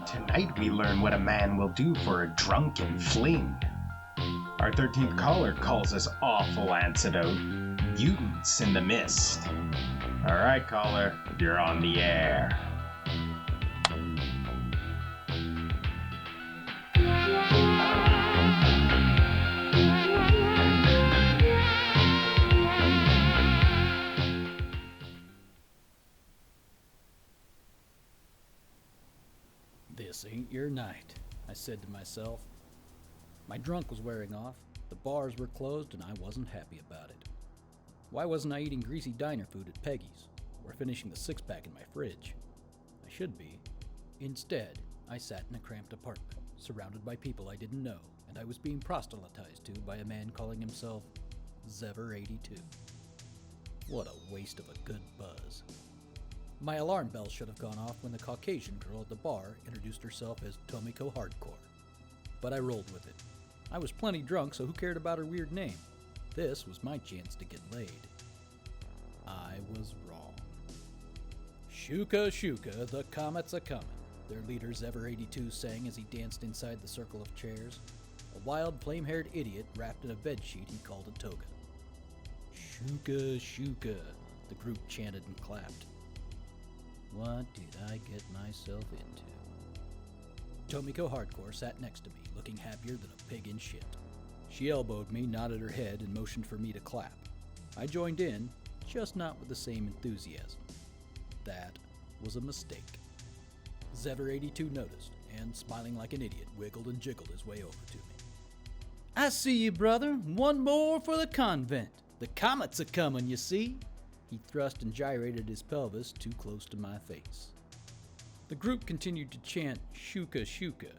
Tonight we learn what a man will do for a drunken fling. Our 13th caller calls us awful antidote. Mutants in the mist. Alright, caller, you're on the air. This ain't your night, I said to myself. My drunk was wearing off, the bars were closed, and I wasn't happy about it. Why wasn't I eating greasy diner food at Peggy's, or finishing the six-pack in my fridge? I should be. Instead, I sat in a cramped apartment, surrounded by people I didn't know, and I was being proselytized to by a man calling himself Zever82. What a waste of a good buzz. My alarm bell should have gone off when the Caucasian girl at the bar introduced herself as Tomiko Hardcore. But I rolled with it. I was plenty drunk, so who cared about her weird name? This was my chance to get laid. I was wrong. Shuka Shuka, the comets a-comin', their leader Zever82 sang as he danced inside the circle of chairs. A wild, flame-haired idiot wrapped in a bedsheet he called a toga. Shuka Shuka, the group chanted and clapped. What did I get myself into? Tomiko Hardcore sat next to me, looking happier than a pig in shit. She elbowed me, nodded her head, and motioned for me to clap. I joined in, just not with the same enthusiasm. That was a mistake. Zever82 noticed, and smiling like an idiot, wiggled and jiggled his way over to me. I see you, brother. One more for the convent. The comets are coming, you see. He thrust and gyrated his pelvis too close to my face. The group continued to chant Shuka Shuka.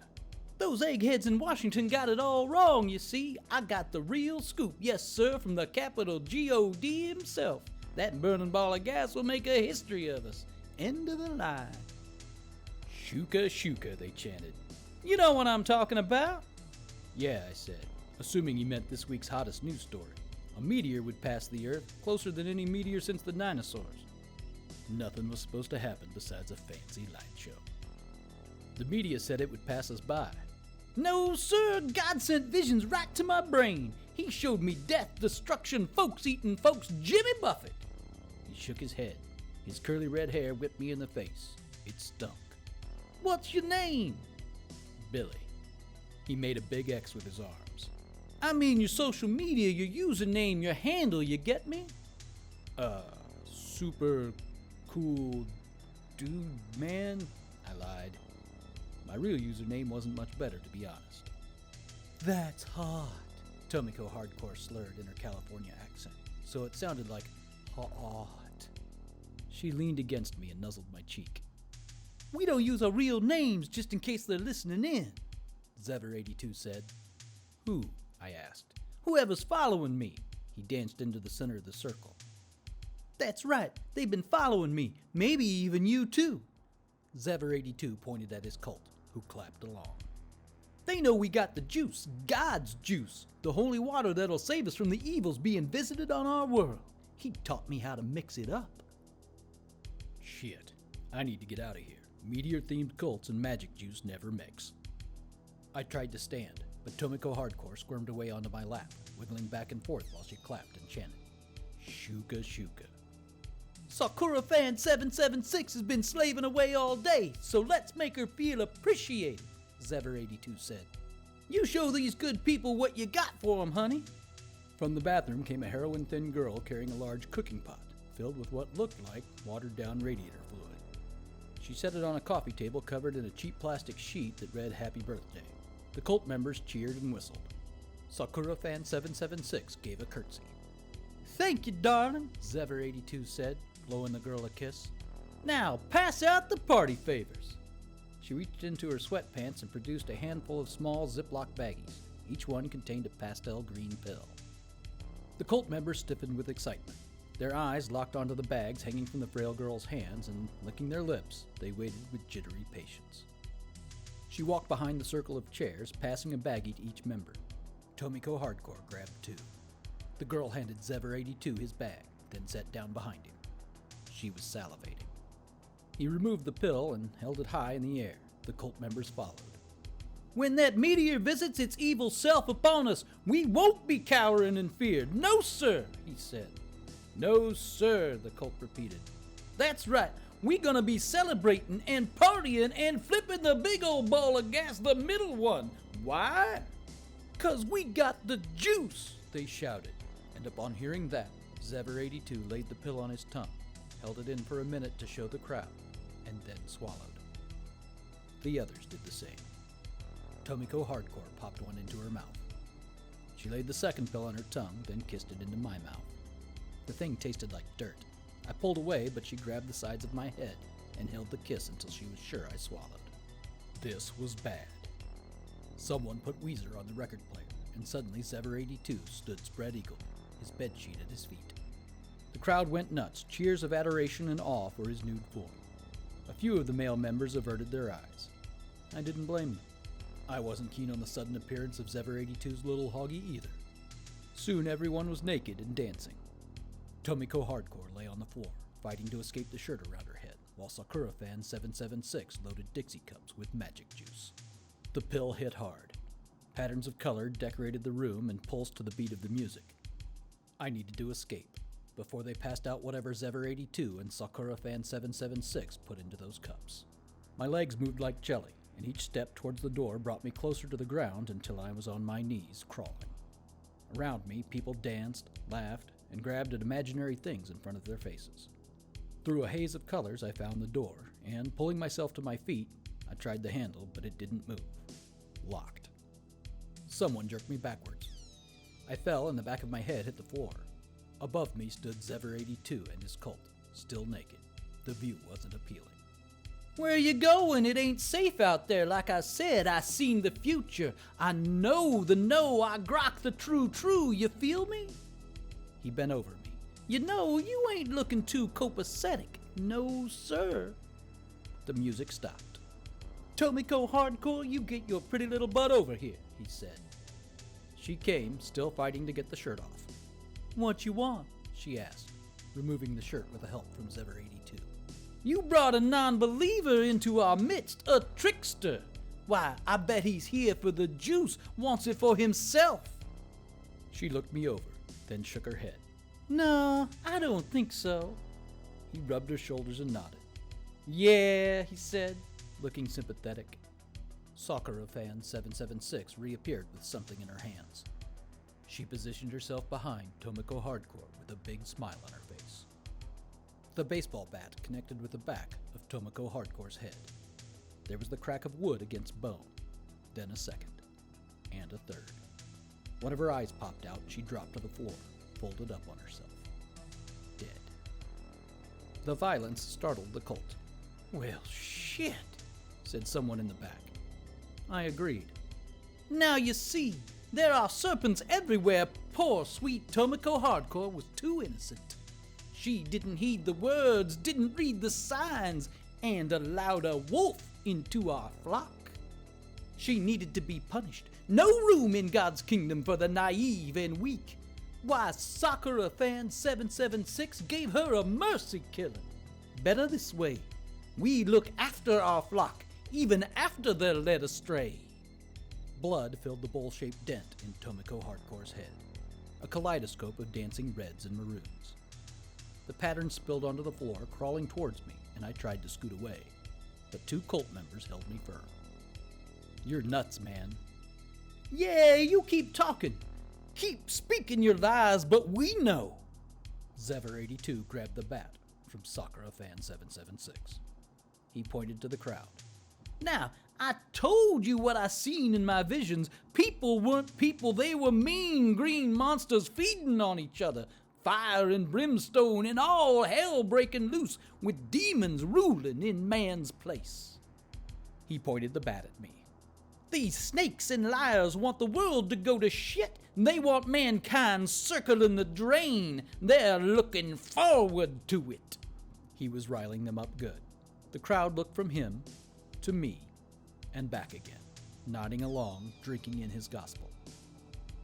Those eggheads in Washington got it all wrong, you see. I got the real scoop, yes sir, from the capital G-O-D himself. That burning ball of gas will make a history of us. End of the line. Shuka Shuka, they chanted. You know what I'm talking about? Yeah, I said, assuming he meant this week's hottest news story. A meteor would pass the Earth, closer than any meteor since the dinosaurs. Nothing was supposed to happen besides a fancy light show. The media said it would pass us by. No, sir, God sent visions right to my brain. He showed me death, destruction, folks-eating folks, Jimmy Buffett. He shook his head. His curly red hair whipped me in the face. It stunk. What's your name? Billy. He made a big X with his arms. I mean your social media, your username, your handle, you get me? Super cool dude, man, I lied. My real username wasn't much better, to be honest. That's hot, Tomiko Hardcore slurred in her California accent, so it sounded like hot. She leaned against me and nuzzled my cheek. We don't use our real names just in case they're listening in, Zever82 said. Who? I asked. Whoever's following me. He danced into the center of the circle. That's right, they've been following me, maybe even you too. Zever82 pointed at his cult, who clapped along. They know we got the juice, God's juice, the holy water that'll save us from the evils being visited on our world. He taught me how to mix it up. Shit, I need to get out of here. Meteor-themed cults and magic juice never mix. I tried to stand, but Tomiko Hardcore squirmed away onto my lap, wiggling back and forth while she clapped and chanted, Shuka Shuka. Sakura Fan 776 has been slaving away all day, so let's make her feel appreciated, Zever82 said. You show these good people what you got for them, honey. From the bathroom came a heroin-thin girl carrying a large cooking pot, filled with what looked like watered-down radiator fluid. She set it on a coffee table covered in a cheap plastic sheet that read Happy Birthday. The cult members cheered and whistled. Sakura Fan 776 gave a curtsy. Thank you, darling, Zever82 said, blowing the girl a kiss. Now, pass out the party favors. She reached into her sweatpants and produced a handful of small Ziploc baggies. Each one contained a pastel green pill. The cult members stiffened with excitement. Their eyes locked onto the bags hanging from the frail girl's hands, and licking their lips, they waited with jittery patience. She walked behind the circle of chairs, passing a baggie to each member. Tomiko Hardcore grabbed two. The girl handed Zever82 his bag, then sat down behind him. She was salivating. He removed the pill and held it high in the air, The cult members followed. When that meteor visits its evil self upon us, we won't be cowering in fear. No, sir, he said. No, sir, the cult repeated. That's right. We gonna be celebrating and partying and flipping the big old ball of gas, the middle one. Why? 'Cause we got the juice, they shouted. And upon hearing that, Zever 82 laid the pill on his tongue, held it in for a minute to show the crowd, and then swallowed. The others did the same. Tomiko Hardcore popped one into her mouth. She laid the second pill on her tongue, then kissed it into my mouth. The thing tasted like dirt. I pulled away, but she grabbed the sides of my head and held the kiss until she was sure I swallowed. This was bad. Someone put Weezer on the record player, and suddenly Zever 82 stood spread eagle, his bedsheet at his feet. The crowd went nuts, cheers of adoration and awe for his nude form. A few of the male members averted their eyes. I didn't blame them. I wasn't keen on the sudden appearance of Zever 82's little hoggy either. Soon everyone was naked and dancing. Tomiko Hardcore lay on the floor, fighting to escape the shirt around her head, while Sakura Fan 776 loaded Dixie cups with magic juice. The pill hit hard. Patterns of color decorated the room and pulsed to the beat of the music. I needed to escape, before they passed out whatever Zever 82 and Sakura Fan 776 put into those cups. My legs moved like jelly, and each step towards the door brought me closer to the ground until I was on my knees, crawling. Around me, people danced, laughed, and grabbed at imaginary things in front of their faces. Through a haze of colors, I found the door, and pulling myself to my feet, I tried the handle, but it didn't move. Locked. Someone jerked me backwards. I fell, and the back of my head hit the floor. Above me stood Zever 82 and his cult, still naked. The view wasn't appealing. Where you going? It ain't safe out there. Like I said, I seen the future. I know the no, I grok the true, you feel me? He bent over me. You know, you ain't looking too copacetic. No, sir. The music stopped. Tomiko Hardcore, you get your pretty little butt over here, he said. She came, still fighting to get the shirt off. What you want? She asked, removing the shirt with the help from Zever 82. You brought a non-believer into our midst, a trickster. Why, I bet he's here for the juice, wants it for himself. She looked me over, then shook her head. No, I don't think so. He rubbed her shoulders and nodded. Yeah, he said, looking sympathetic. Sakura Fan 776 reappeared with something in her hands. She positioned herself behind Tomiko Hardcore with a big smile on her face. The baseball bat connected with the back of Tomiko Hardcore's head. There was the crack of wood against bone, then a second, and a third. One of her eyes popped out, she dropped to the floor, folded up on herself. Dead. The violence startled the cult. Well, shit, said someone in the back. I agreed. Now you see, there are serpents everywhere. Poor sweet Tomiko Hardcore was too innocent. She didn't heed the words, didn't read the signs, and allowed a wolf into our flock. She needed to be punished. No room in God's kingdom for the naive and weak. Why, Sakura Fan 776 gave her a mercy killing. Better this way. We look after our flock, even after they're led astray. Blood filled the bowl-shaped dent in Tomiko Hardcore's head, a kaleidoscope of dancing reds and maroons. The pattern spilled onto the floor, crawling towards me, and I tried to scoot away, but two cult members held me firm. You're nuts, man. Yeah, you keep talking. Keep speaking your lies, but we know. Zever 82 grabbed the bat from Sakura Fan 776. He pointed to the crowd. Now, I told you what I seen in my visions. People weren't people, they were mean green monsters feeding on each other. Fire and brimstone and all hell breaking loose, with demons ruling in man's place. He pointed the bat at me. These snakes and liars want the world to go to shit. They want mankind circling the drain. They're looking forward to it. He was riling them up good. The crowd looked from him to me and back again, nodding along, drinking in his gospel.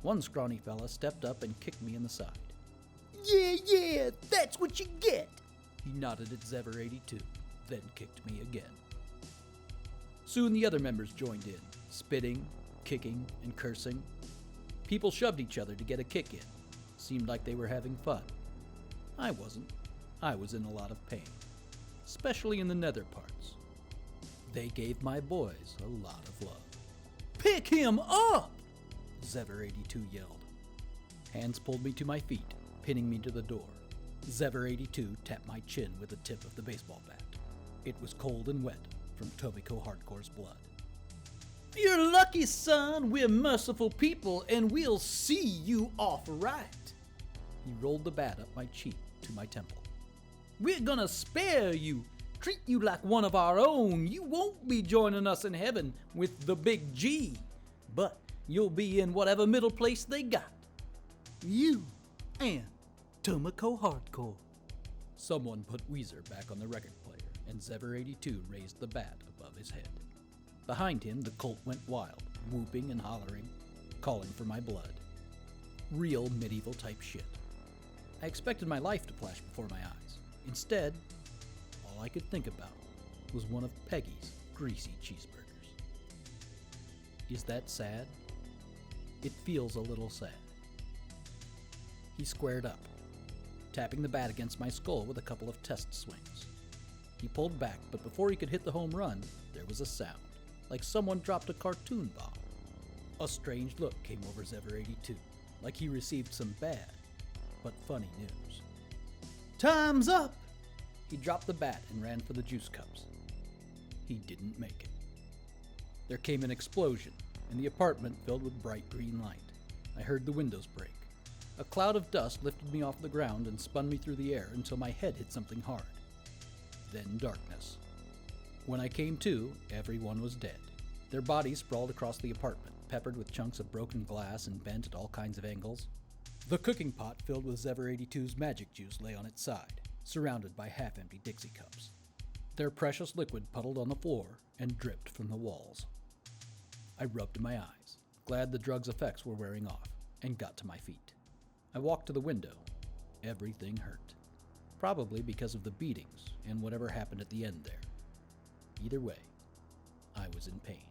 One scrawny fella stepped up and kicked me in the side. Yeah, that's what you get. He nodded at Zever 82, then kicked me again. Soon the other members joined in, spitting, kicking, and cursing. People shoved each other to get a kick in. Seemed like they were having fun. I wasn't. I was in a lot of pain, especially in the nether parts. They gave my boys a lot of love. "Pick him up!" Zever82 yelled. Hands pulled me to my feet, pinning me to the door. Zever82 tapped my chin with the tip of the baseball bat. It was cold and wet from Tomiko Hardcore's blood. "You're lucky, son. We're merciful people, and we'll see you off right." He rolled the bat up my cheek to my temple. "We're gonna spare you, treat you like one of our own. You won't be joining us in heaven with the big G, but you'll be in whatever middle place they got. You and Tomiko Hardcore." Someone put Weezer back on the record player, and Zever82 raised the bat above his head. Behind him, the cult went wild, whooping and hollering, calling for my blood. Real medieval type shit. I expected my life to flash before my eyes. Instead, all I could think about was one of Peggy's greasy cheeseburgers. Is that sad? It feels a little sad. He squared up, tapping the bat against my skull with a couple of test swings. He pulled back, but before he could hit the home run, there was a sound, like someone dropped a cartoon bomb. A strange look came over Zever82, like he received some bad, but funny news. "Time's up!" He dropped the bat and ran for the juice cups. He didn't make it. There came an explosion, and the apartment filled with bright green light. I heard the windows break. A cloud of dust lifted me off the ground and spun me through the air until my head hit something hard. Then darkness. When I came to, everyone was dead. Their bodies sprawled across the apartment, peppered with chunks of broken glass and bent at all kinds of angles. The cooking pot filled with Zever82's magic juice lay on its side, surrounded by half-empty Dixie cups. Their precious liquid puddled on the floor and dripped from the walls. I rubbed my eyes, glad the drug's effects were wearing off, and got to my feet. I walked to the window. Everything hurt. Probably because of the beatings and whatever happened at the end there. Either way, I was in pain.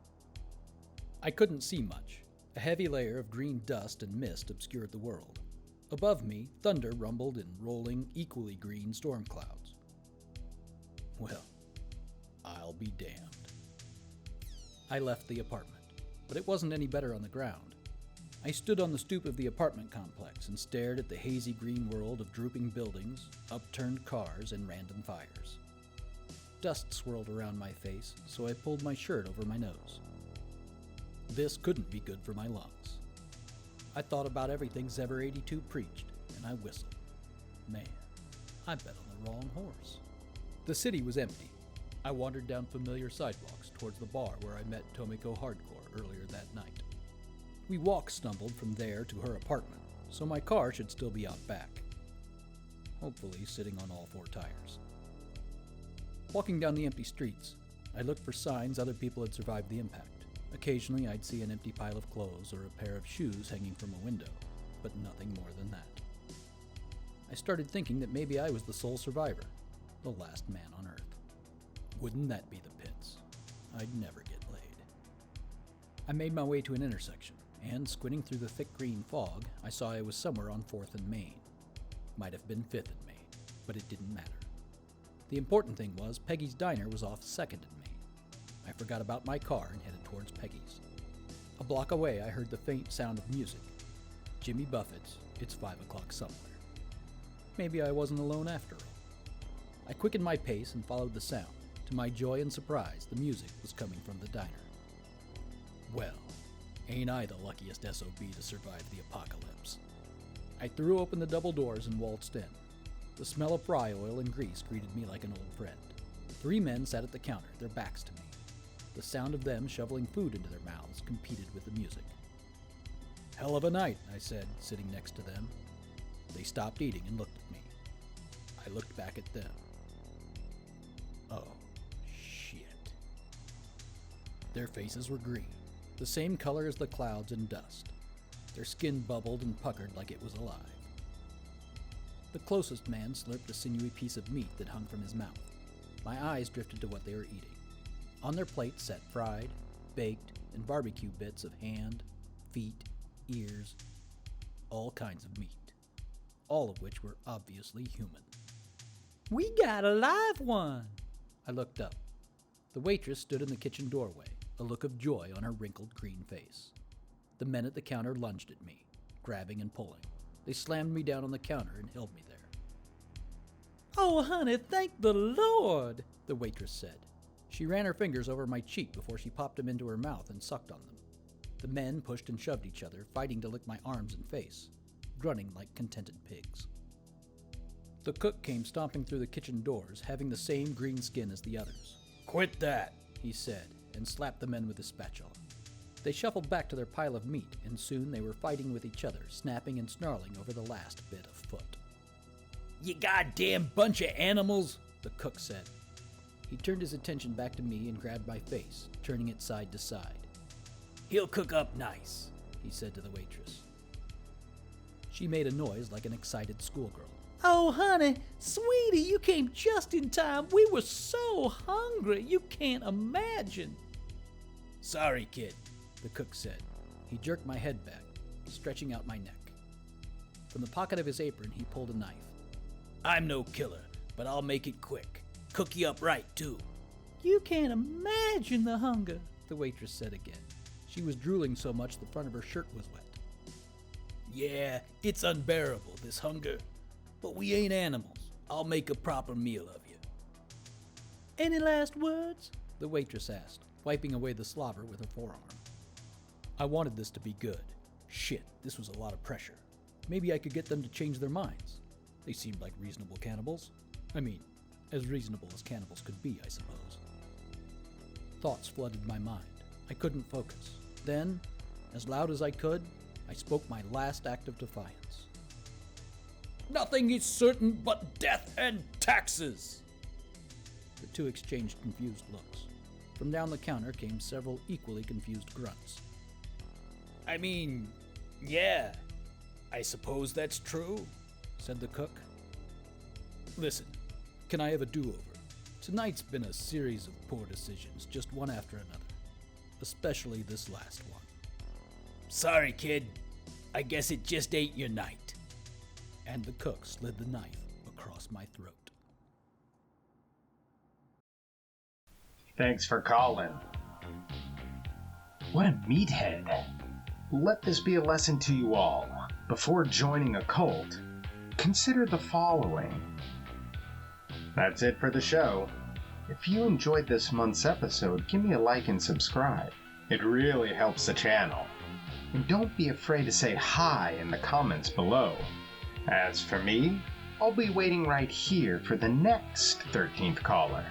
I couldn't see much. A heavy layer of green dust and mist obscured the world. Above me, thunder rumbled in rolling, equally green storm clouds. Well, I'll be damned. I left the apartment, but it wasn't any better on the ground. I stood on the stoop of the apartment complex and stared at the hazy green world of drooping buildings, upturned cars, and random fires. Dust swirled around my face, so I pulled my shirt over my nose. This couldn't be good for my lungs. I thought about everything Zever82 preached, and I whistled. Man, I bet on the wrong horse. The city was empty. I wandered down familiar sidewalks towards the bar where I met Tomiko Hardcore earlier that night. We walk-stumbled from there to her apartment, so my car should still be out back. Hopefully sitting on all four tires. Walking down the empty streets, I looked for signs other people had survived the impact. Occasionally I'd see an empty pile of clothes or a pair of shoes hanging from a window, but nothing more than that. I started thinking that maybe I was the sole survivor, the last man on Earth. Wouldn't that be the pits? I'd never get laid. I made my way to an intersection, and squinting through the thick green fog, I saw I was somewhere on 4th and Main. Might have been 5th and Main, but it didn't matter. The important thing was Peggy's Diner was off 2nd and Main. I forgot about my car and headed towards Peggy's. A block away, I heard the faint sound of music. Jimmy Buffett's It's 5 O'Clock Somewhere. Maybe I wasn't alone after all. I quickened my pace and followed the sound. To my joy and surprise, the music was coming from the diner. Well, ain't I the luckiest SOB to survive the apocalypse. I threw open the double doors and waltzed in. The smell of fry oil and grease greeted me like an old friend. 3 men sat at the counter, their backs to me. The sound of them shoveling food into their mouths competed with the music. "Hell of a night," I said, sitting next to them. They stopped eating and looked at me. I looked back at them. Oh, shit. Their faces were green, the same color as the clouds and dust. Their skin bubbled and puckered like it was alive. The closest man slurped a sinewy piece of meat that hung from his mouth. My eyes drifted to what they were eating. On their plates sat fried, baked, and barbecue bits of hand, feet, ears, all kinds of meat, all of which were obviously human. "We got a live one!" I looked up. The waitress stood in the kitchen doorway, a look of joy on her wrinkled green face. The men at the counter lunged at me, grabbing and pulling. They slammed me down on the counter and held me there. "Oh, honey, thank the Lord," the waitress said. She ran her fingers over my cheek before she popped them into her mouth and sucked on them. The men pushed and shoved each other, fighting to lick my arms and face, grunting like contented pigs. The cook came stomping through the kitchen doors, having the same green skin as the others. "Quit that," he said, and slapped the men with his spatula. They shuffled back to their pile of meat, and soon they were fighting with each other, snapping and snarling over the last bit of foot. "You goddamn bunch of animals," the cook said. He turned his attention back to me and grabbed my face, turning it side to side. "He'll cook up nice," he said to the waitress. She made a noise like an excited schoolgirl. "Oh, honey, sweetie, you came just in time. We were so hungry, you can't imagine." "Sorry, kid," the cook said. He jerked my head back, stretching out my neck. From the pocket of his apron, he pulled a knife. "I'm no killer, but I'll make it quick. Cook you up right, too." "You can't imagine the hunger," the waitress said again. She was drooling so much the front of her shirt was wet. "Yeah, it's unbearable, this hunger. But we ain't animals. I'll make a proper meal of you." "Any last words?" the waitress asked, wiping away the slobber with her forearm. I wanted this to be good. Shit, this was a lot of pressure. Maybe I could get them to change their minds. They seemed like reasonable cannibals. I mean, as reasonable as cannibals could be, I suppose. Thoughts flooded my mind. I couldn't focus. Then, as loud as I could, I spoke my last act of defiance. "Nothing is certain but death and taxes!" The two exchanged confused looks. From down the counter came several equally confused grunts. "I mean, yeah, I suppose that's true," said the cook. "Listen, can I have a do-over? Tonight's been a series of poor decisions, just one after another. Especially this last one." "Sorry, kid. I guess it just ain't your night." And the cook slid the knife across my throat. Thanks for calling. What a meathead. Let this be a lesson to you all. Before joining a cult, consider the following. That's it for the show. If you enjoyed this month's episode, give me a like and subscribe. It really helps the channel. And don't be afraid to say hi in the comments below. As for me, I'll be waiting right here for the next 13th caller.